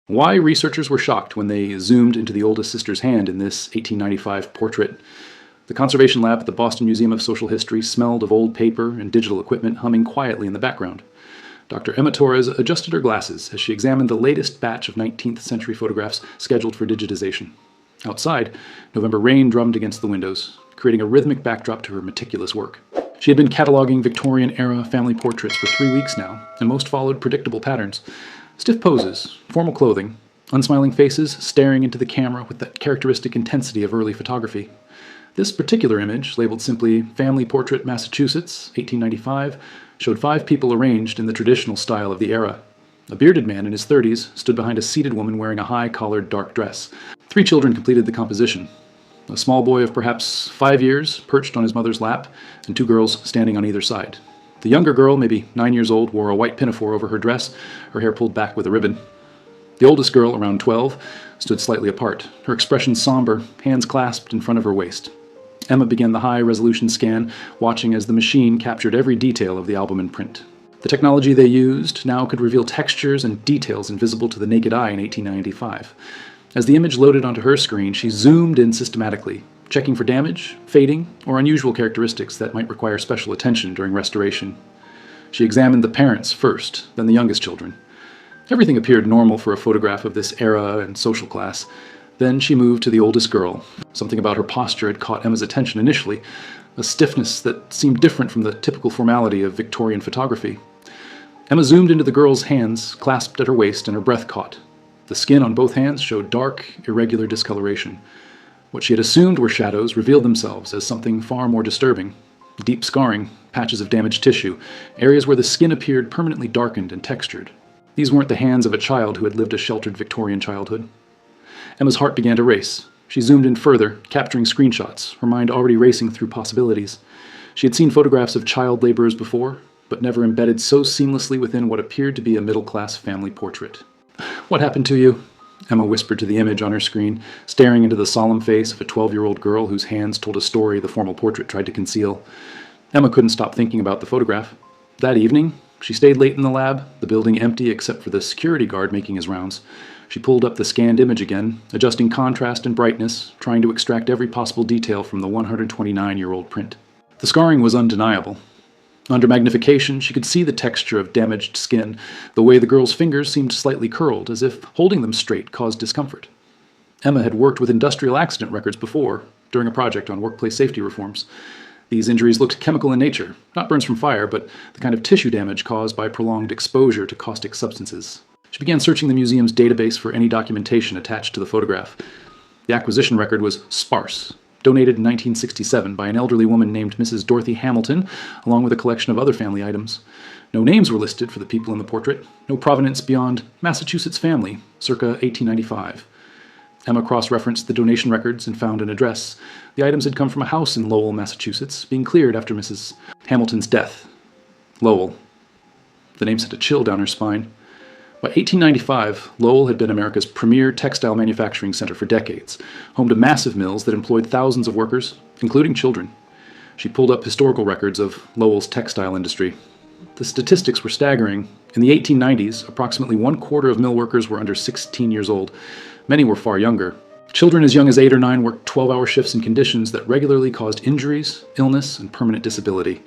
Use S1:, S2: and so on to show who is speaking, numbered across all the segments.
S1: Why researchers were shocked when they zoomed into the oldest sister's hand in this 1895 portrait. The conservation lab at the Boston Museum of Social History smelled of old paper and digital equipment humming quietly in the background. Dr. Emma Torres adjusted her glasses as she examined the latest batch of 19th century photographs scheduled for digitization. Outside, November rain drummed against the windows, creating a rhythmic backdrop to her meticulous work. She had been cataloging Victorian-era family portraits for 3 weeks now, and most followed predictable patterns. Stiff poses, formal clothing, unsmiling faces staring into the camera with that characteristic intensity of early photography. This particular image, labeled simply Family Portrait Massachusetts, 1895, showed 5 people arranged in the traditional style of the era. A bearded man in his 30s stood behind a seated woman wearing a high-collared dark dress. 3 children completed the composition. A small boy of perhaps 5 years perched on his mother's lap, and 2 girls standing on either side. The younger girl, maybe 9 years old, wore a white pinafore over her dress, her hair pulled back with a ribbon. The oldest girl, around 12, stood slightly apart, her expression somber, hands clasped in front of her waist. Emma began the high-resolution scan, watching as the machine captured every detail of the album in print. The technology they used now could reveal textures and details invisible to the naked eye in 1895. As the image loaded onto her screen, she zoomed in systematically, checking for damage, fading, or unusual characteristics that might require special attention during restoration. She examined the parents first, then the youngest children. Everything appeared normal for a photograph of this era and social class. Then she moved to the oldest girl. Something about her posture had caught Emma's attention initially, a stiffness that seemed different from the typical formality of Victorian photography. Emma zoomed into the girl's hands, clasped at her waist, and her breath caught. The skin on both hands showed dark, irregular discoloration. What she had assumed were shadows revealed themselves as something far more disturbing. Deep scarring, patches of damaged tissue, areas where the skin appeared permanently darkened and textured. These weren't the hands of a child who had lived a sheltered Victorian childhood. Emma's heart began to race. She zoomed in further, capturing screenshots, her mind already racing through possibilities. She had seen photographs of child laborers before, but never embedded so seamlessly within what appeared to be a middle-class family portrait. "What happened to you?" Emma whispered to the image on her screen, staring into the solemn face of a 12-year-old girl whose hands told a story the formal portrait tried to conceal. Emma couldn't stop thinking about the photograph. That evening, she stayed late in the lab, the building empty except for the security guard making his rounds. She pulled up the scanned image again, adjusting contrast and brightness, trying to extract every possible detail from the 129-year-old print. The scarring was undeniable. Under magnification, she could see the texture of damaged skin, the way the girl's fingers seemed slightly curled, as if holding them straight caused discomfort. Emma had worked with industrial accident records before, during a project on workplace safety reforms. These injuries looked chemical in nature, not burns from fire, but the kind of tissue damage caused by prolonged exposure to caustic substances. She began searching the museum's database for any documentation attached to the photograph. The acquisition record was sparse, donated in 1967 by an elderly woman named Mrs. Dorothy Hamilton, along with a collection of other family items. No names were listed for the people in the portrait, no provenance beyond Massachusetts family, circa 1895. Emma cross-referenced the donation records and found an address. The items had come from a house in Lowell, Massachusetts, being cleared after Mrs. Hamilton's death. Lowell. The name sent a chill down her spine. By 1895, Lowell had been America's premier textile manufacturing center for decades, home to massive mills that employed thousands of workers, including children. She pulled up historical records of Lowell's textile industry. The statistics were staggering. In the 1890s, approximately 1/4 of mill workers were under 16 years old. Many were far younger. Children as young as 8 or 9 worked 12-hour shifts in conditions that regularly caused injuries, illness, and permanent disability.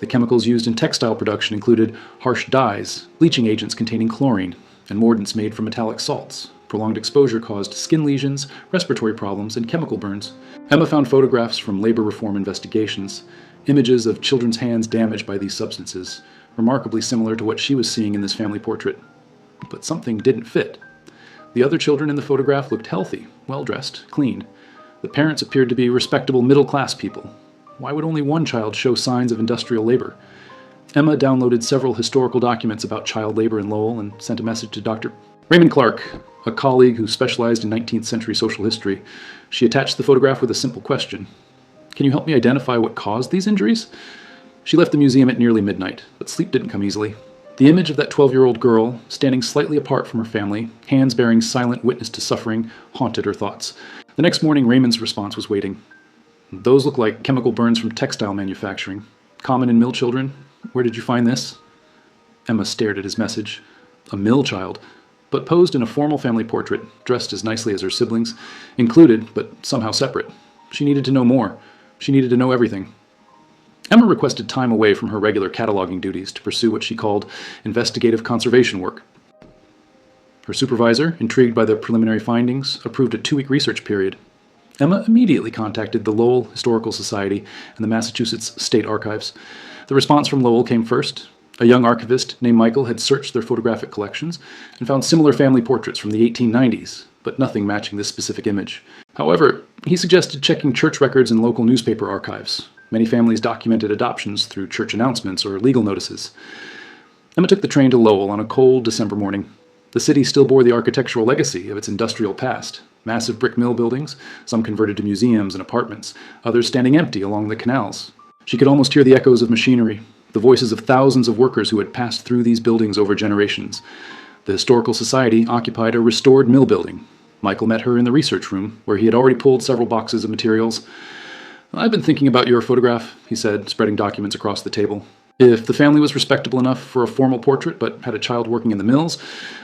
S1: The chemicals used in textile production included harsh dyes, bleaching agents containing chlorine, and mordants made from metallic salts. Prolonged exposure caused skin lesions, respiratory problems, and chemical burns. Emma found photographs from labor reform investigations, images of children's hands damaged by these substances, remarkably similar to what she was seeing in this family portrait. But something didn't fit. The other children in the photograph looked healthy, well-dressed, clean. The parents appeared to be respectable middle-class people. Why would only one child show signs of industrial labor? Emma downloaded several historical documents about child labor in Lowell and sent a message to Dr. Raymond Clark, a colleague who specialized in 19th century social history. She attached the photograph with a simple question. "Can you help me identify what caused these injuries?" She left the museum at nearly midnight, but sleep didn't come easily. The image of that 12-year-old girl, standing slightly apart from her family, hands bearing silent witness to suffering, haunted her thoughts. The next morning, Raymond's response was waiting. "Those look like chemical burns from textile manufacturing. Common in mill children. Where did you find this?" Emma stared at his message. A mill child? but posed in a formal family portrait, dressed as nicely as her siblings, included, but somehow separate. She needed to know more. She needed to know everything. Emma requested time away from her regular cataloging duties to pursue what she called investigative conservation work. Her supervisor, intrigued by the preliminary findings, approved a 2-week research period. Emma immediately contacted the Lowell Historical Society and the Massachusetts State Archives. The response from Lowell came first. A young archivist named Michael had searched their photographic collections and found similar family portraits from the 1890s, but nothing matching this specific image. However, he suggested checking church records and local newspaper archives. Many families documented adoptions through church announcements or legal notices. Emma took the train to Lowell on a cold December morning. The city still bore the architectural legacy of its industrial past. Massive brick mill buildings, some converted to museums and apartments, others standing empty along the canals. She could almost hear the echoes of machinery, the voices of thousands of workers who had passed through these buildings over generations. The Historical Society occupied a restored mill building. Michael met her in the research room, where he had already pulled several boxes of materials. "I've been thinking about your photograph," he said, spreading documents across the table. "If the family was respectable enough for a formal portrait but had a child working in the mills,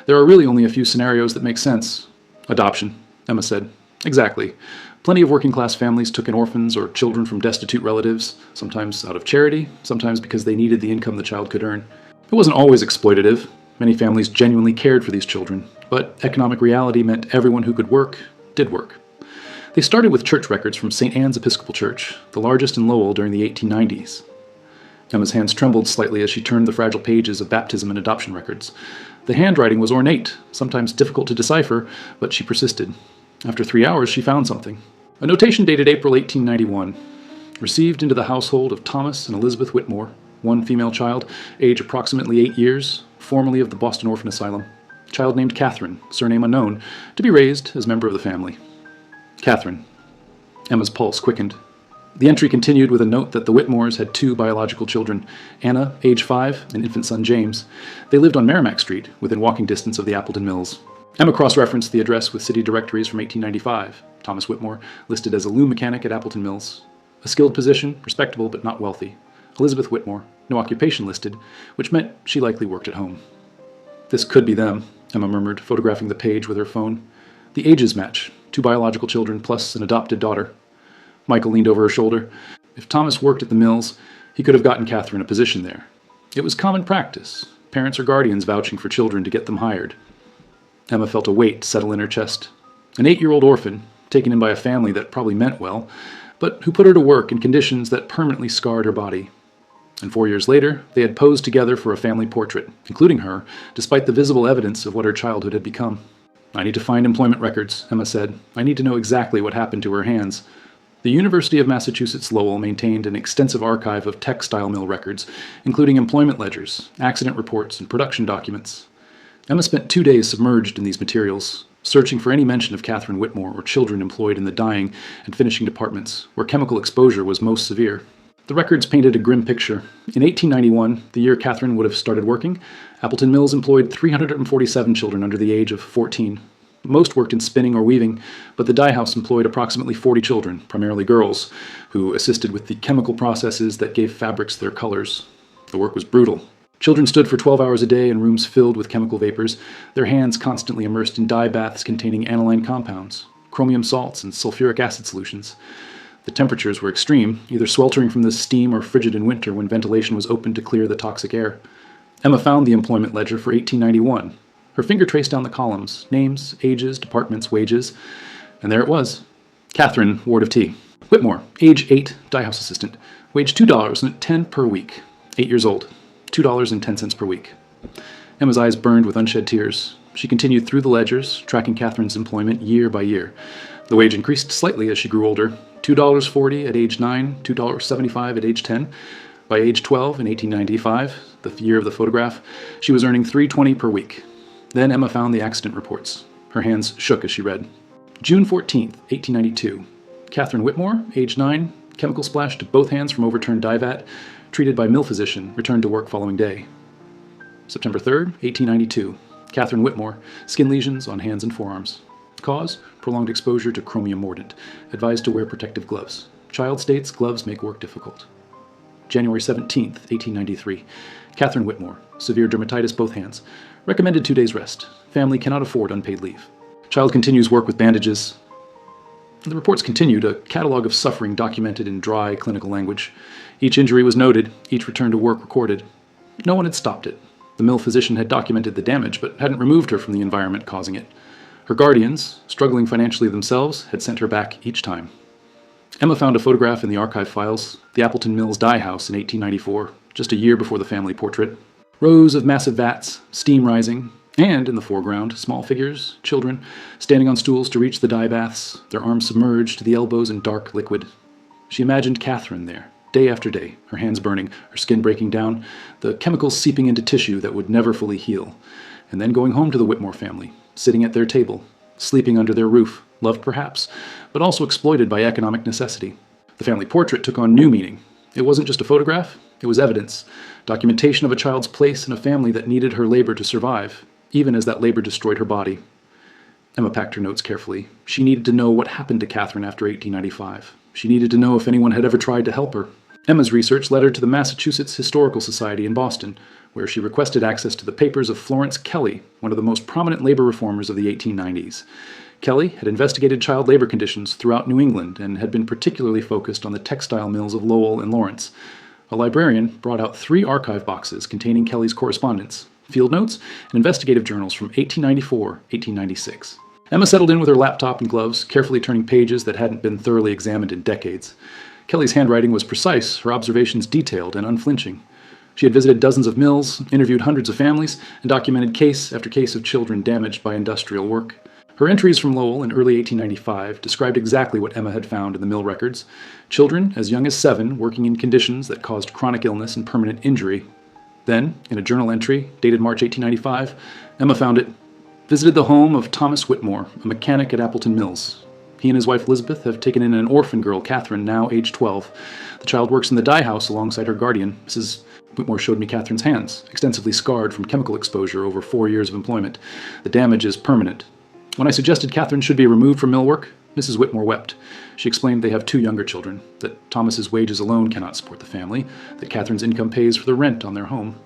S1: there are really only a few scenarios that make sense." "Adoption," Emma said. "Exactly. Plenty of working-class families took in orphans or children from destitute relatives, sometimes out of charity, sometimes because they needed the income the child could earn. It wasn't always exploitative. Many families genuinely cared for these children, but economic reality meant everyone who could work did work." They started with church records from St. Anne's Episcopal Church, the largest in Lowell during the 1890s. Emma's hands trembled slightly as she turned the fragile pages of baptism and adoption records. The handwriting was ornate, sometimes difficult to decipher, but she persisted. After 3 hours, she found something. A notation dated April 1891. "Received into the household of Thomas and Elizabeth Whitmore, one female child, age approximately 8 years, formerly of the Boston Orphan Asylum. Child named Catherine, surname unknown, to be raised as member of the family." Catherine. Emma's pulse quickened. The entry continued with a note that the Whitmores had 2 biological children, Anna, age 5, and infant son James. They lived on Merrimack Street, within walking distance of the Appleton Mills. Emma cross-referenced the address with city directories from 1895. Thomas Whitmore, listed as a loom mechanic at Appleton Mills. A skilled position, respectable but not wealthy. Elizabeth Whitmore, no occupation listed, which meant she likely worked at home. "This could be them," Emma murmured, photographing the page with her phone. "The ages match. 2 biological children plus an adopted daughter." Michael leaned over her shoulder. If Thomas worked at the mills, he could have gotten Catherine a position there. It was common practice, parents or guardians vouching for children to get them hired. Emma felt a weight settle in her chest. An 8-year-old orphan, taken in by a family that probably meant well, but who put her to work in conditions that permanently scarred her body. And 4 years later, they had posed together for a family portrait, including her, despite the visible evidence of what her childhood had become. "I need to find employment records," Emma said. "I need to know exactly what happened to her hands." The University of Massachusetts Lowell maintained an extensive archive of textile mill records, including employment ledgers, accident reports, and production documents. Emma spent 2 days submerged in these materials, searching for any mention of Catherine Whitmore or children employed in the dyeing and finishing departments, where chemical exposure was most severe. The records painted a grim picture. In 1891, the year Catherine would have started working, Appleton Mills employed 347 children under the age of 14. Most worked in spinning or weaving, but the dye house employed approximately 40 children, primarily girls, who assisted with the chemical processes that gave fabrics their colors. The work was brutal. Children stood for 12 hours a day in rooms filled with chemical vapors, their hands constantly immersed in dye baths containing aniline compounds, chromium salts, and sulfuric acid solutions. The temperatures were extreme, either sweltering from the steam or frigid in winter when ventilation was opened to clear the toxic air. Emma found the employment ledger for 1891. Her finger traced down the columns, names, ages, departments, wages, and there it was. Catherine, ward of T. Whitmore, age 8, dye house assistant, wage $2.10 per week, 8 years old, $2.10 per week. Emma's eyes burned with unshed tears. She continued through the ledgers, tracking Catherine's employment year by year. The wage increased slightly as she grew older, $2.40 at age 9, $2.75 at age 10. By age 12 in 1895, the year of the photograph, she was earning $3.20 per week. Then Emma found the accident reports. Her hands shook as she read. June 14, 1892. Catherine Whitmore, age 9, chemical splash to both hands from overturned dye vat, treated by mill physician, returned to work following day. September 3, 1892. Catherine Whitmore, skin lesions on hands and forearms. Cause, prolonged exposure to chromium mordant. Advised to wear protective gloves. Child states gloves make work difficult. January 17, 1893. Catherine Whitmore, severe dermatitis both hands. Recommended 2 days rest. Family cannot afford unpaid leave. Child continues work with bandages. The reports continued, a catalog of suffering documented in dry, clinical language. Each injury was noted, each return to work recorded. No one had stopped it. The mill physician had documented the damage, but hadn't removed her from the environment causing it. Her guardians, struggling financially themselves, had sent her back each time. Emma found a photograph in the archive files, the Appleton Mills dye house in 1894, just a year before the family portrait. Rows of massive vats, steam rising, and in the foreground, small figures, children, standing on stools to reach the dye baths, their arms submerged to the elbows in dark liquid. She imagined Catherine there, day after day, her hands burning, her skin breaking down, the chemicals seeping into tissue that would never fully heal, and then going home to the Whitmore family, sitting at their table, sleeping under their roof, loved perhaps, but also exploited by economic necessity. The family portrait took on new meaning. It wasn't just a photograph, it was evidence, documentation of a child's place in a family that needed her labor to survive, even as that labor destroyed her body. Emma packed her notes carefully. She needed to know what happened to Catherine after 1895. She needed to know if anyone had ever tried to help her. Emma's research led her to the Massachusetts Historical Society in Boston, where she requested access to the papers of Florence Kelly, one of the most prominent labor reformers of the 1890s. Kelly had investigated child labor conditions throughout New England and had been particularly focused on the textile mills of Lowell and Lawrence. A librarian brought out 3 archive boxes containing Kelly's correspondence, field notes, and investigative journals from 1894-1896. Emma settled in with her laptop and gloves, carefully turning pages that hadn't been thoroughly examined in decades. Kelly's handwriting was precise, her observations detailed and unflinching. She had visited dozens of mills, interviewed hundreds of families, and documented case after case of children damaged by industrial work. Her entries from Lowell in early 1895 described exactly what Emma had found in the mill records. Children as young as 7 working in conditions that caused chronic illness and permanent injury. Then, in a journal entry dated March 1895, Emma found it. Visited the home of Thomas Whitmore, a mechanic at Appleton Mills. He and his wife Elizabeth have taken in an orphan girl, Catherine, now age 12. The child works in the dye house alongside her guardian. Mrs. Whitmore showed me Catherine's hands, extensively scarred from chemical exposure over 4 years of employment. The damage is permanent. When I suggested Catherine should be removed from mill work, Mrs. Whitmore wept. She explained they have 2 younger children, that Thomas's wages alone cannot support the family, that Catherine's income pays for the rent on their home.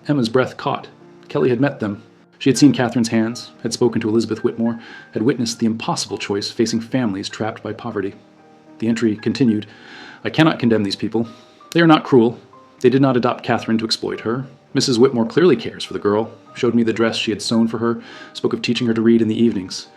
S1: Emma's breath caught. Kelly had met them. She had seen Catherine's hands, had spoken to Elizabeth Whitmore, had witnessed the impossible choice facing families trapped by poverty. The entry continued, I cannot condemn these people. They are not cruel. They did not adopt Catherine to exploit her. Mrs. Whitmore clearly cares for the girl, showed me the dress she had sewn for her, spoke of teaching her to read in the evenings.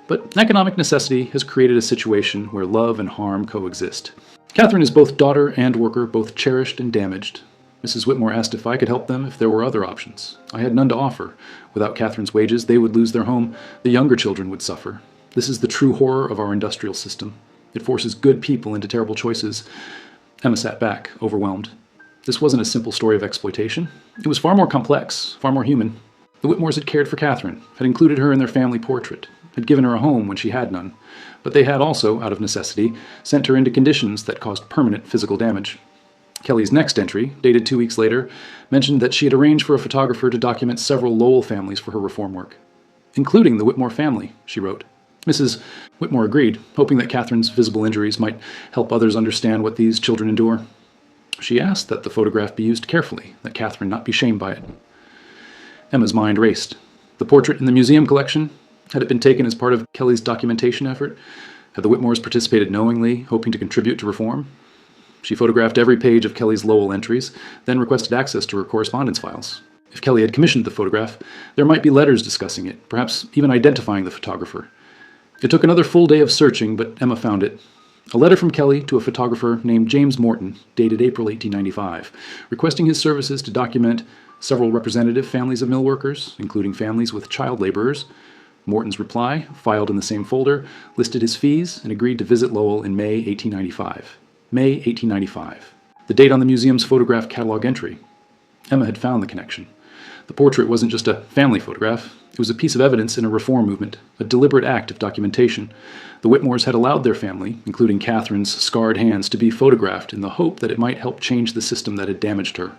S1: But economic necessity has created a situation where love and harm coexist. Catherine is both daughter and worker, both cherished and damaged. Mrs. Whitmore asked if I could help them if there were other options. I had none to offer. Without Catherine's wages, they would lose their home. The younger children would suffer. This is the true horror of our industrial system. It forces good people into terrible choices. Emma sat back, overwhelmed. This wasn't a simple story of exploitation. It was far more complex, far more human. The Whitmores had cared for Catherine, had included her in their family portrait, had given her a home when she had none. But they had also, out of necessity, sent her into conditions that caused permanent physical damage. Kelly's next entry, dated 2 weeks later, mentioned that she had arranged for a photographer to document several Lowell families for her reform work, including the Whitmore family, she wrote. Mrs. Whitmore agreed, hoping that Catherine's visible injuries might help others understand what these children endure. She asked that the photograph be used carefully, that Catherine not be shamed by it. Emma's mind raced. The portrait in the museum collection, had it been taken as part of Kelly's documentation effort? Had the Whitmores participated knowingly, hoping to contribute to reform? She photographed every page of Kelly's Lowell entries, then requested access to her correspondence files. If Kelly had commissioned the photograph, there might be letters discussing it, perhaps even identifying the photographer. It took another full day of searching, but Emma found it. A letter from Kelly to a photographer named James Morton, dated April 1895, requesting his services to document several representative families of mill workers, including families with child laborers. Morton's reply, filed in the same folder, listed his fees and agreed to visit Lowell in May 1895. May 1895. The date on the museum's photograph catalog entry. Emma had found the connection. The portrait wasn't just a family photograph. It was a piece of evidence in a reform movement, a deliberate act of documentation. The Whitmores had allowed their family, including Catherine's scarred hands, to be photographed in the hope that it might help change the system that had damaged her.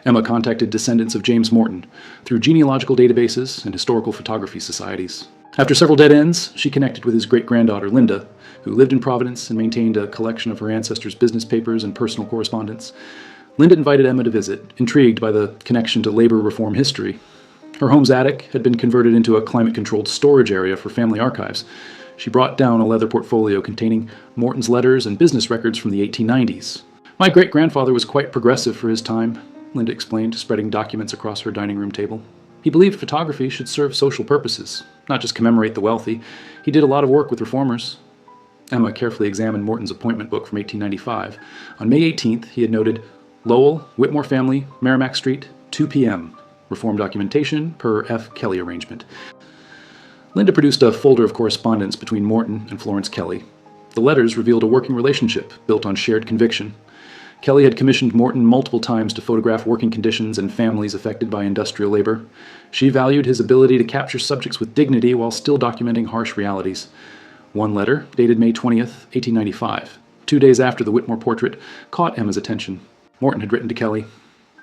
S1: Emma contacted descendants of James Morton through genealogical databases and historical photography societies. After several dead ends, she connected with his great-granddaughter, Linda, who lived in Providence and maintained a collection of her ancestors' business papers and personal correspondence. Linda invited Emma to visit, intrigued by the connection to labor reform history. Her home's attic had been converted into a climate-controlled storage area for family archives. She brought down a leather portfolio containing Morton's letters and business records from the 1890s. My great-grandfather was quite progressive for his time, Linda explained, spreading documents across her dining room table. He believed photography should serve social purposes, not just commemorate the wealthy. He did a lot of work with reformers. Emma carefully examined Morton's appointment book from 1895. On May 18th, he had noted, Lowell, Whitmore family, Merrimack Street, 2 p.m. Reform documentation per F. Kelly arrangement. Linda produced a folder of correspondence between Morton and Florence Kelly. The letters revealed a working relationship built on shared conviction. Kelly had commissioned Morton multiple times to photograph working conditions and families affected by industrial labor. She valued his ability to capture subjects with dignity while still documenting harsh realities. One letter, dated May 20th, 1895, 2 days after the Whitmore portrait, caught Emma's attention. Morton had written to Kelly,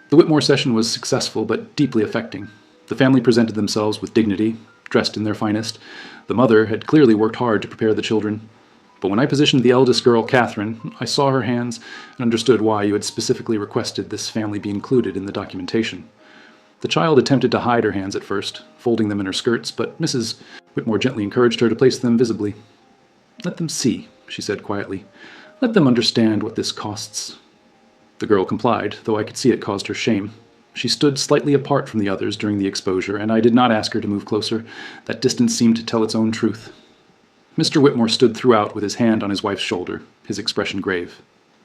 S1: "The Whitmore session was successful but deeply affecting. The family presented themselves with dignity, dressed in their finest. The mother had clearly worked hard to prepare the children. But when I positioned the eldest girl, Catherine, I saw her hands and understood why you had specifically requested this family be included in the documentation. The child attempted to hide her hands at first, folding them in her skirts, but Mrs. Whitmore gently encouraged her to place them visibly. 'Let them see,' she said quietly. 'Let them understand what this costs.' The girl complied, though I could see it caused her shame. She stood slightly apart from the others during the exposure, and I did not ask her to move closer. That distance seemed to tell its own truth. Mr. Whitmore stood throughout with his hand on his wife's shoulder, his expression grave.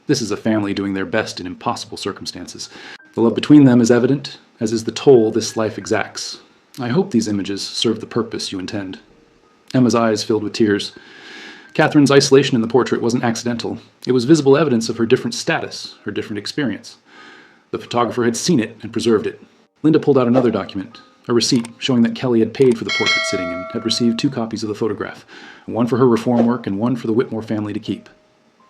S1: This is a family doing their best in impossible circumstances. The love between them is evident, as is the toll this life exacts. I hope these images serve the purpose you intend." Emma's eyes filled with tears. Catherine's isolation in the portrait wasn't accidental. It was visible evidence of her different status, her different experience. The photographer had seen it and preserved it. Linda pulled out another document, a receipt showing that Kelly had paid for the portrait sitting and had received 2 copies of the photograph, one for her reform work and one for the Whitmore family to keep.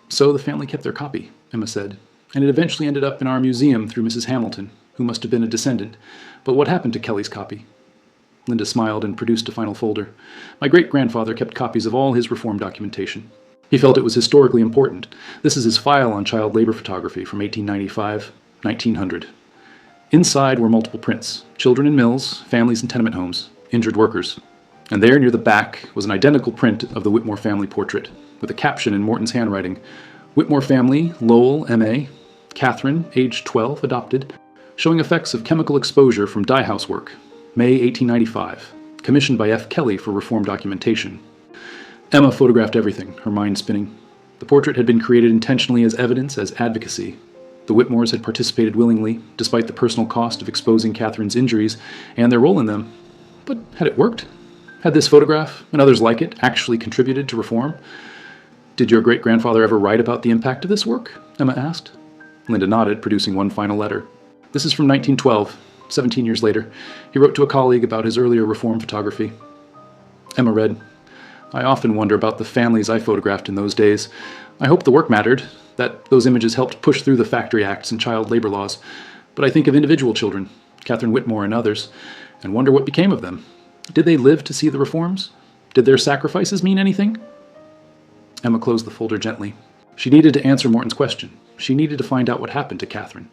S1: "So the family kept their copy," Emma said, "and it eventually ended up in our museum through Mrs. Hamilton, who must have been a descendant. But what happened to Kelly's copy?" Linda smiled and produced a final folder. "My great-grandfather kept copies of all his reform documentation. He felt it was historically important. This is his file on child labor photography from 1895, 1900. Inside were multiple prints, children in mills, families in tenement homes, injured workers. And there near the back was an identical print of the Whitmore family portrait, with a caption in Morton's handwriting, Whitmore family, Lowell, M.A., Catherine, age 12, adopted, showing effects of chemical exposure from dye house work, May 1895, commissioned by F. Kelly for reform documentation. Emma photographed everything, her mind spinning. The portrait had been created intentionally as evidence, as advocacy. The Whitmores had participated willingly, despite the personal cost of exposing Catherine's injuries and their role in them. But had it worked? Had this photograph, and others like it, actually contributed to reform? "Did your great-grandfather ever write about the impact of this work?" Emma asked. Linda nodded, producing one final letter. "This is from 1912, 17 years later. He wrote to a colleague about his earlier reform photography." Emma read, "I often wonder about the families I photographed in those days. I hope the work mattered, that those images helped push through the factory acts and child labor laws. But I think of individual children, Catherine Whitmore and others, and wonder what became of them. Did they live to see the reforms? Did their sacrifices mean anything?" Emma closed the folder gently. She needed to answer Morton's question. She needed to find out what happened to Catherine.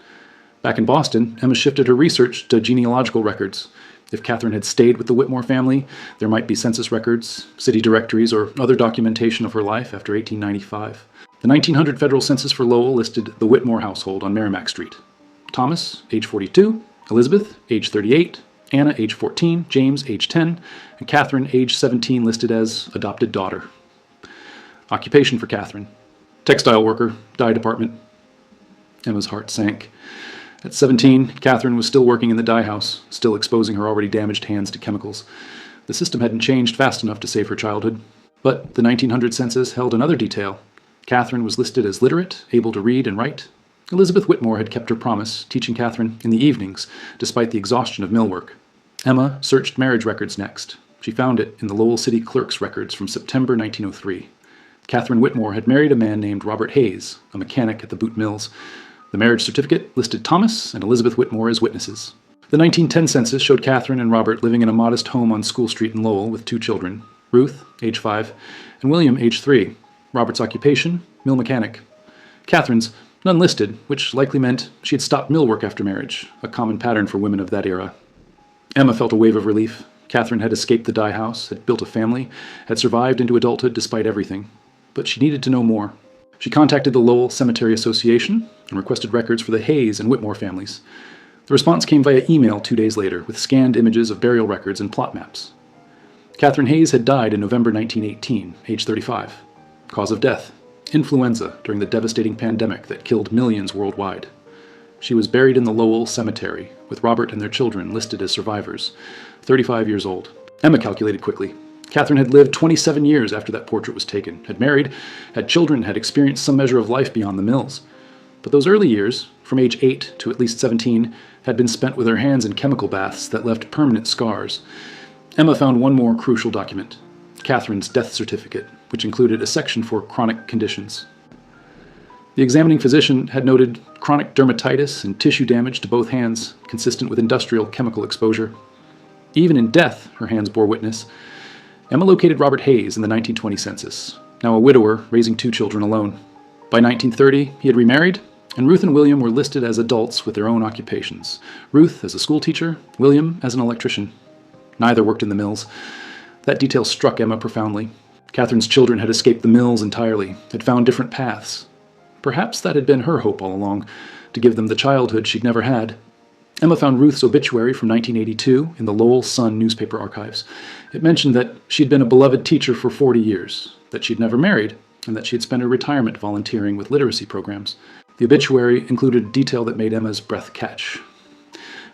S1: Back in Boston, Emma shifted her research to genealogical records. If Catherine had stayed with the Whitmore family, there might be census records, city directories, or other documentation of her life after 1895. The 1900 federal census for Lowell listed the Whitmore household on Merrimack Street. Thomas, age 42, Elizabeth, age 38, Anna, age 14, James, age 10, and Catherine, age 17, listed as adopted daughter. Occupation for Catherine: textile worker, dye department. Emma's heart sank. At 17, Catherine was still working in the dye house, still exposing her already damaged hands to chemicals. The system hadn't changed fast enough to save her childhood. But the 1900 census held another detail. Catherine was listed as literate, able to read and write. Elizabeth Whitmore had kept her promise, teaching Catherine in the evenings, despite the exhaustion of mill work. Emma searched marriage records next. She found it in the Lowell City Clerk's records from September 1903. Catherine Whitmore had married a man named Robert Hayes, a mechanic at the boot mills. The marriage certificate listed Thomas and Elizabeth Whitmore as witnesses. The 1910 census showed Catherine and Robert living in a modest home on School Street in Lowell with 2 children, Ruth, age 5, and William, age 3. Robert's occupation, mill mechanic. Catherine's, none listed, which likely meant she had stopped mill work after marriage, a common pattern for women of that era. Emma felt a wave of relief. Catherine had escaped the dye house, had built a family, had survived into adulthood despite everything. But she needed to know more. She contacted the Lowell Cemetery Association and requested records for the Hayes and Whitmore families. The response came via email 2 days later, with scanned images of burial records and plot maps. Catherine Hayes had died in November 1918, age 35. Cause of death: influenza during the devastating pandemic that killed millions worldwide. She was buried in the Lowell Cemetery, with Robert and their children listed as survivors, 35 years old. Emma calculated quickly. Catherine had lived 27 years after that portrait was taken, had married, had children, had experienced some measure of life beyond the mills. But those early years, from age 8 to at least 17, had been spent with her hands in chemical baths that left permanent scars. Emma found one more crucial document: Catherine's death certificate, which included a section for chronic conditions. The examining physician had noted chronic dermatitis and tissue damage to both hands, consistent with industrial chemical exposure. Even in death, her hands bore witness. Emma located Robert Hayes in the 1920 census, now a widower raising 2 children alone. By 1930, he had remarried, and Ruth and William were listed as adults with their own occupations. Ruth as a schoolteacher, William as an electrician. Neither worked in the mills. That detail struck Emma profoundly. Catherine's children had escaped the mills entirely, had found different paths. Perhaps that had been her hope all along, to give them the childhood she'd never had. Emma found Ruth's obituary from 1982 in the Lowell Sun newspaper archives. It mentioned that she'd been a beloved teacher for 40 years, that she'd never married, and that she'd spent her retirement volunteering with literacy programs. The obituary included detail that made Emma's breath catch.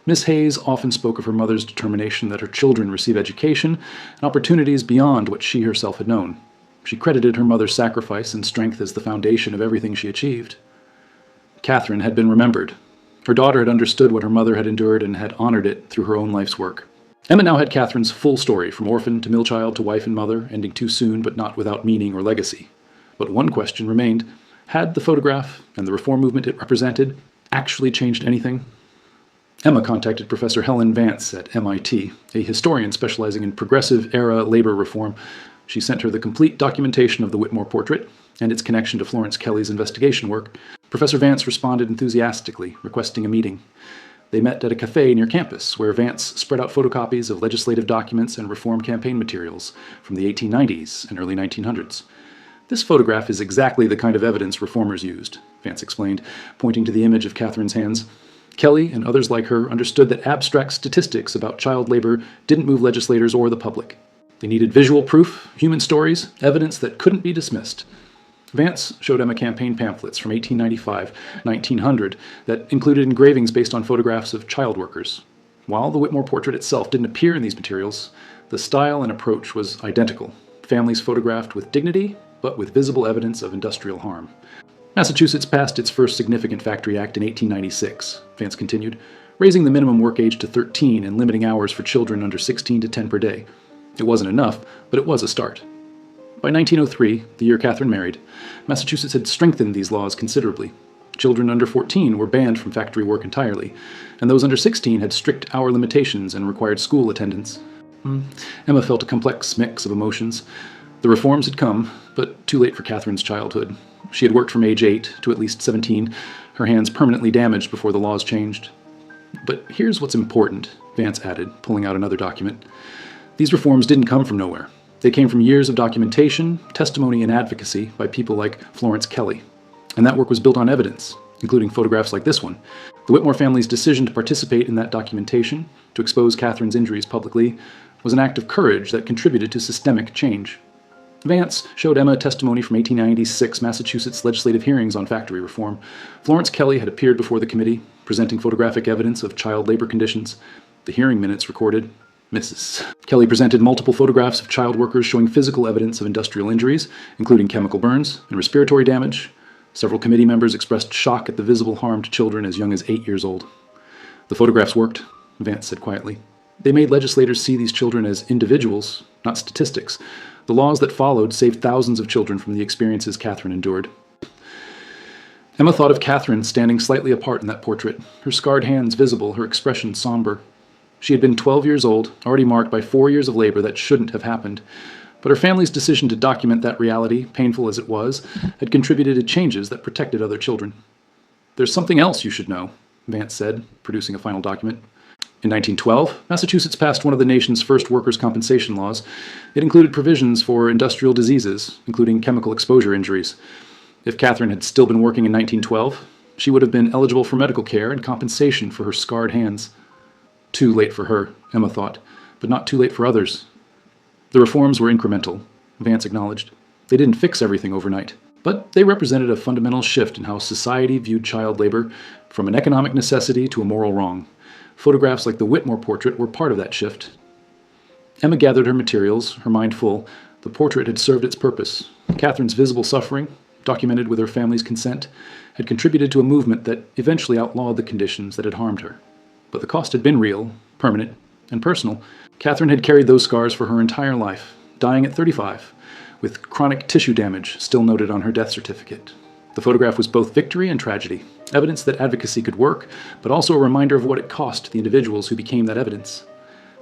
S1: Miss Hayes often spoke of her mother's determination that her children receive education and opportunities beyond what she herself had known. She credited her mother's sacrifice and strength as the foundation of everything she achieved. Catherine had been remembered. Her daughter had understood what her mother had endured and had honored it through her own life's work. Emma now had Catherine's full story, from orphan to mill-child to wife and mother, ending too soon but not without meaning or legacy. But one question remained: had the photograph and the reform movement it represented actually changed anything? Emma contacted Professor Helen Vance at MIT, a historian specializing in progressive-era labor reform. She sent her the complete documentation of the Whitmore portrait and its connection to Florence Kelley's investigation work. Professor Vance responded enthusiastically, requesting a meeting. They met at a cafe near campus, where Vance spread out photocopies of legislative documents and reform campaign materials from the 1890s and early 1900s. "This photograph is exactly the kind of evidence reformers used," Vance explained, pointing to the image of Catherine's hands. "Kelley and others like her understood that abstract statistics about child labor didn't move legislators or the public. They needed visual proof, human stories, evidence that couldn't be dismissed." Vance showed Emma campaign pamphlets from 1895-1900 that included engravings based on photographs of child workers. While the Whitmore portrait itself didn't appear in these materials, the style and approach was identical. Families photographed with dignity, but with visible evidence of industrial harm. Massachusetts passed its first significant Factory Act in 1896, Vance continued, raising the minimum work age to 13 and limiting hours for children under 16 to 10 per day. It wasn't enough, but it was a start. By 1903, the year Catherine married, Massachusetts had strengthened these laws considerably. Children under 14 were banned from factory work entirely, and those under 16 had strict hour limitations and required school attendance. Emma felt a complex mix of emotions. The reforms had come, but too late for Catherine's childhood. She had worked from age 8 to at least 17, her hands permanently damaged before the laws changed. "But here's what's important," Vance added, pulling out another document. "These reforms didn't come from nowhere. They came from years of documentation, testimony, and advocacy by people like Florence Kelley. And that work was built on evidence, including photographs like this one. The Whitmore family's decision to participate in that documentation, to expose Catherine's injuries publicly, was an act of courage that contributed to systemic change." Vance showed Emma testimony from 1896 Massachusetts legislative hearings on factory reform. Florence Kelley had appeared before the committee, presenting photographic evidence of child labor conditions. The hearing minutes recorded, Mrs. Kelley presented multiple photographs of child workers showing physical evidence of industrial injuries, including chemical burns and respiratory damage. Several committee members expressed shock at the visible harm to children as young as 8 years old. "The photographs worked," Vance said quietly. "They made legislators see these children as individuals, not statistics. The laws that followed saved thousands of children from the experiences Catherine endured." Emma thought of Catherine standing slightly apart in that portrait, her scarred hands visible, her expression somber. She had been 12 years old, already marked by 4 years of labor that shouldn't have happened. But her family's decision to document that reality, painful as it was, had contributed to changes that protected other children. "There's something else you should know," Vance said, producing a final document. In 1912, Massachusetts passed one of the nation's first workers' compensation laws. It included provisions for industrial diseases, including chemical exposure injuries. If Catherine had still been working in 1912, she would have been eligible for medical care and compensation for her scarred hands. Too late for her, Emma thought, but not too late for others. The reforms were incremental, Vance acknowledged. They didn't fix everything overnight, but they represented a fundamental shift in how society viewed child labor, from an economic necessity to a moral wrong. Photographs like the Whitmore portrait were part of that shift. Emma gathered her materials, her mind full. The portrait had served its purpose. Catherine's visible suffering, documented with her family's consent, had contributed to a movement that eventually outlawed the conditions that had harmed her. But the cost had been real, permanent, and personal. Catherine had carried those scars for her entire life, dying at 35, with chronic tissue damage still noted on her death certificate. The photograph was both victory and tragedy, evidence that advocacy could work, but also a reminder of what it cost the individuals who became that evidence.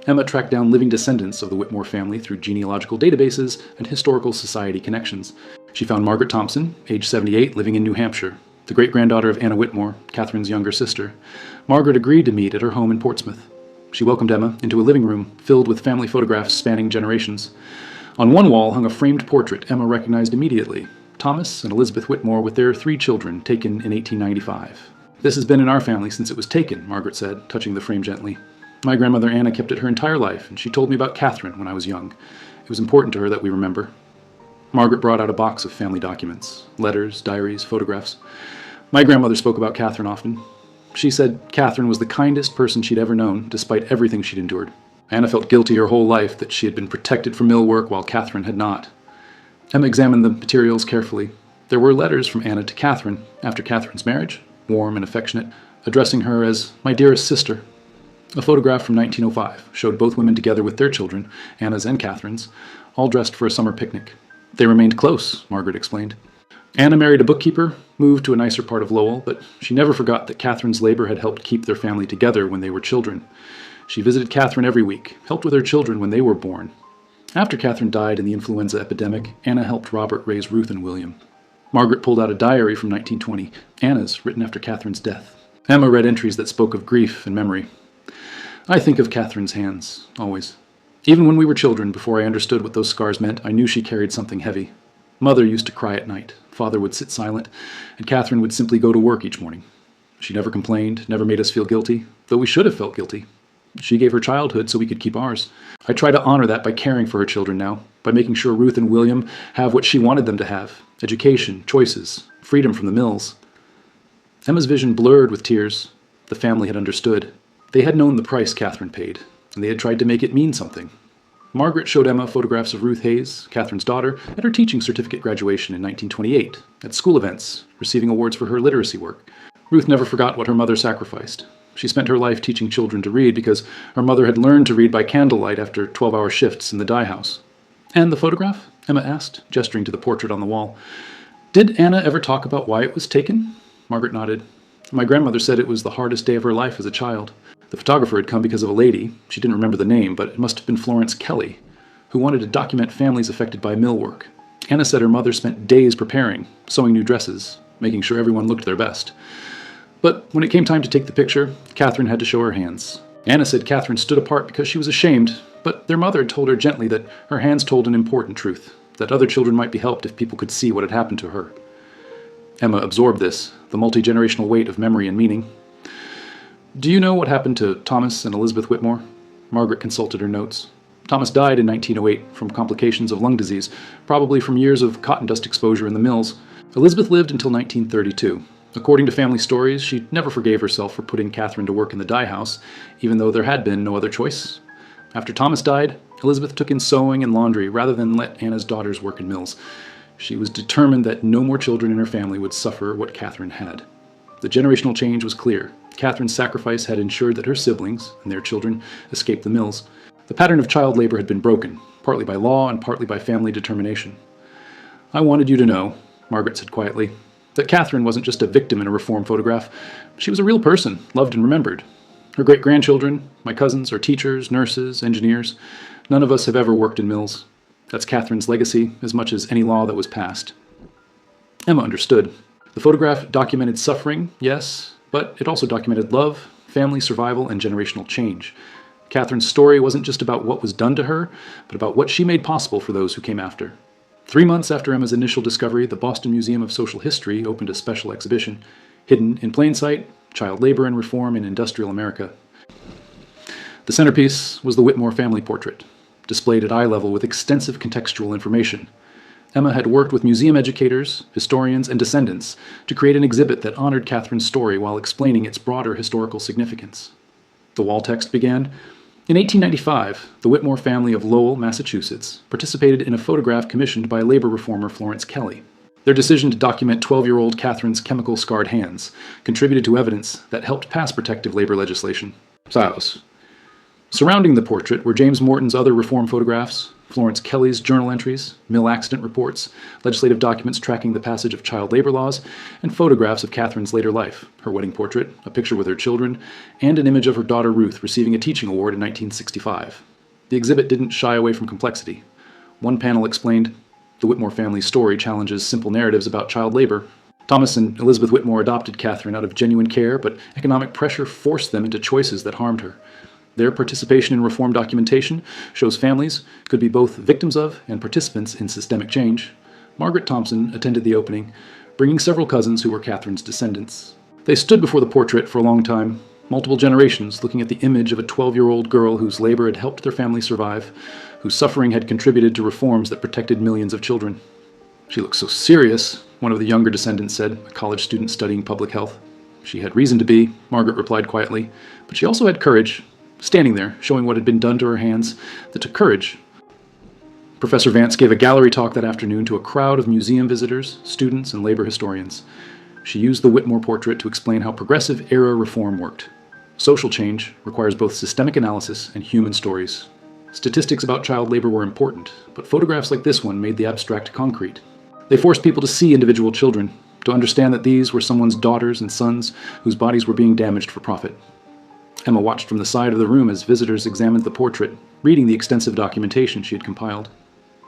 S1: Emma tracked down living descendants of the Whitmore family through genealogical databases and historical society connections. She found Margaret Thompson, age 78, living in New Hampshire, the great-granddaughter of Anna Whitmore, Catherine's younger sister. Margaret agreed to meet at her home in Portsmouth. She welcomed Emma into a living room filled with family photographs spanning generations. On one wall hung a framed portrait Emma recognized immediately: Thomas and Elizabeth Whitmore with their 3 children, taken in 1895. "This has been in our family since it was taken," Margaret said, touching the frame gently. "My grandmother Anna kept it her entire life, and she told me about Catherine when I was young. It was important to her that we remember." Margaret brought out a box of family documents, letters, diaries, photographs. "My grandmother spoke about Catherine often. She said Catherine was the kindest person she'd ever known, despite everything she'd endured. Anna felt guilty her whole life that she had been protected from mill work while Catherine had not." Emma examined the materials carefully. There were letters from Anna to Catherine after Catherine's marriage, warm and affectionate, addressing her as "my dearest sister." A photograph from 1905 showed both women together with their children, Anna's and Catherine's, all dressed for a summer picnic. "They remained close," Margaret explained. Anna married a bookkeeper, moved to a nicer part of Lowell, but she never forgot that Catherine's labor had helped keep their family together when they were children. She visited Catherine every week, helped with her children when they were born. After Catherine died in the influenza epidemic, Anna helped Robert raise Ruth and William. Margaret pulled out a diary from 1920, Anna's, written after Catherine's death. Emma read entries that spoke of grief and memory. "I think of Catherine's hands, always. Even when we were children, before I understood what those scars meant, I knew she carried something heavy. Mother used to cry at night, Father would sit silent, and Catherine would simply go to work each morning. She never complained, never made us feel guilty, though we should have felt guilty. She gave her childhood so we could keep ours. I try to honor that by caring for her children now, by making sure Ruth and William have what she wanted them to have: education, choices, freedom from the mills." Emma's vision blurred with tears. The family had understood. They had known the price Catherine paid, and they had tried to make it mean something. Margaret showed Emma photographs of Ruth Hayes, Catherine's daughter, at her teaching certificate graduation in 1928, at school events, receiving awards for her literacy work. Ruth never forgot what her mother sacrificed. She spent her life teaching children to read because her mother had learned to read by candlelight after 12-hour shifts in the dye house. "And the photograph?" Emma asked, gesturing to the portrait on the wall. "Did Anna ever talk about why it was taken?" Margaret nodded. "My grandmother said it was the hardest day of her life as a child. The photographer had come because of a lady, she didn't remember the name, but it must have been Florence Kelly, who wanted to document families affected by mill work. Anna said her mother spent days preparing, sewing new dresses, making sure everyone looked their best. But when it came time to take the picture, Catherine had to show her hands. Anna said Catherine stood apart because she was ashamed, but their mother had told her gently that her hands told an important truth, that other children might be helped if people could see what had happened to her." Emma absorbed this, the multi-generational weight of memory and meaning. "Do you know what happened to Thomas and Elizabeth Whitmore?" Margaret consulted her notes. Thomas died in 1908 from complications of lung disease, probably from years of cotton dust exposure in the mills. Elizabeth lived until 1932. According to family stories, she never forgave herself for putting Catherine to work in the dye house, even though there had been no other choice. After Thomas died, Elizabeth took in sewing and laundry rather than let Anna's daughters work in mills. She was determined that no more children in her family would suffer what Catherine had. The generational change was clear. Catherine's sacrifice had ensured that her siblings and their children escaped the mills. The pattern of child labor had been broken, partly by law and partly by family determination. "I wanted you to know," Margaret said quietly, "that Catherine wasn't just a victim in a reform photograph. She was a real person, loved and remembered. Her great-grandchildren, my cousins, are teachers, nurses, engineers. None of us have ever worked in mills. That's Catherine's legacy, as much as any law that was passed." Emma understood. The photograph documented suffering, yes, but it also documented love, family survival and generational change. Catherine's story wasn't just about what was done to her, but about what she made possible for those who came after. 3 months after Emma's initial discovery, the Boston Museum of Social History opened a special exhibition, Hidden in Plain Sight: Child Labor and Reform in Industrial America. The centerpiece was the Whitmore family portrait, displayed at eye level with extensive contextual information. Emma had worked with museum educators, historians, and descendants to create an exhibit that honored Catherine's story while explaining its broader historical significance. The wall text began, "In 1895, the Whitmore family of Lowell, Massachusetts, participated in a photograph commissioned by labor reformer Florence Kelley. Their decision to document 12-year-old Catherine's chemical-scarred hands contributed to evidence that helped pass protective labor legislation." Silos. Surrounding the portrait were James Morton's other reform photographs, Florence Kelley's journal entries, mill accident reports, legislative documents tracking the passage of child labor laws, and photographs of Catherine's later life, her wedding portrait, a picture with her children, and an image of her daughter Ruth receiving a teaching award in 1965. The exhibit didn't shy away from complexity. One panel explained, "The Whitmore family's story challenges simple narratives about child labor. Thomas and Elizabeth Whitmore adopted Catherine out of genuine care, but economic pressure forced them into choices that harmed her. Their participation in reform documentation shows families could be both victims of and participants in systemic change." Margaret Thompson attended the opening, bringing several cousins who were Catherine's descendants. They stood before the portrait for a long time, multiple generations looking at the image of a 12-year-old girl whose labor had helped their family survive, whose suffering had contributed to reforms that protected millions of children. "She looks so serious," one of the younger descendants said, a college student studying public health. "She had reason to be," Margaret replied quietly, "but she also had courage." Standing there, showing what had been done to her hands, that took courage. Professor Vance gave a gallery talk that afternoon to a crowd of museum visitors, students, and labor historians. She used the Whitmore portrait to explain how progressive-era reform worked. Social change requires both systemic analysis and human stories. Statistics about child labor were important, but photographs like this one made the abstract concrete. They forced people to see individual children, to understand that these were someone's daughters and sons whose bodies were being damaged for profit. Emma watched from the side of the room as visitors examined the portrait, reading the extensive documentation she had compiled.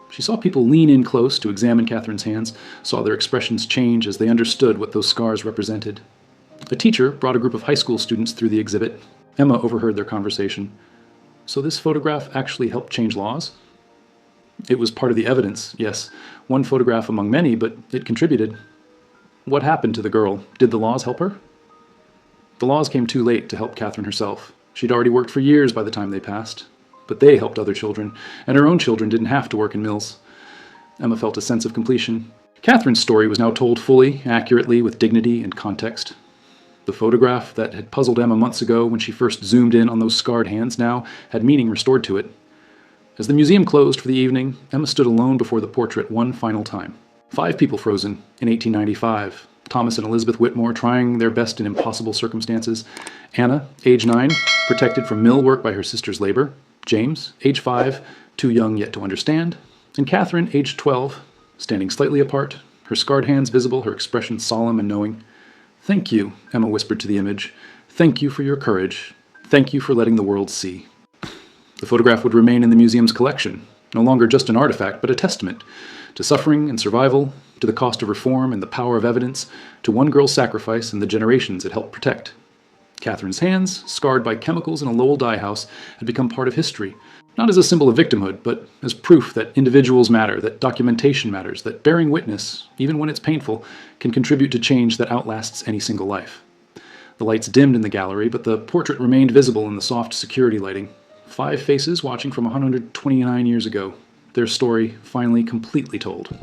S1: She saw people lean in close to examine Catherine's hands, saw their expressions change as they understood what those scars represented. A teacher brought a group of high school students through the exhibit. Emma overheard their conversation. "So this photograph actually helped change laws?" "It was part of the evidence, yes. One photograph among many, but it contributed." "What happened to the girl? Did the laws help her?" "The laws came too late to help Catherine herself. She'd already worked for years by the time they passed. But they helped other children, and her own children didn't have to work in mills." Emma felt a sense of completion. Catherine's story was now told fully, accurately, with dignity and context. The photograph that had puzzled Emma months ago when she first zoomed in on those scarred hands now had meaning restored to it. As the museum closed for the evening, Emma stood alone before the portrait one final time. 5 people frozen in 1895. Thomas and Elizabeth Whitmore trying their best in impossible circumstances. Anna, age 9, protected from mill work by her sister's labor. James, age 5, too young yet to understand. And Catherine, age 12, standing slightly apart, her scarred hands visible, her expression solemn and knowing. "Thank you," Emma whispered to the image. "Thank you for your courage. Thank you for letting the world see." The photograph would remain in the museum's collection, no longer just an artifact, but a testament to suffering and survival, to the cost of reform and the power of evidence, to one girl's sacrifice and the generations it helped protect. Catherine's hands, scarred by chemicals in a Lowell dye house, had become part of history, not as a symbol of victimhood, but as proof that individuals matter, that documentation matters, that bearing witness, even when it's painful, can contribute to change that outlasts any single life. The lights dimmed in the gallery, but the portrait remained visible in the soft security lighting. 5 faces watching from 129 years ago, their story finally completely told.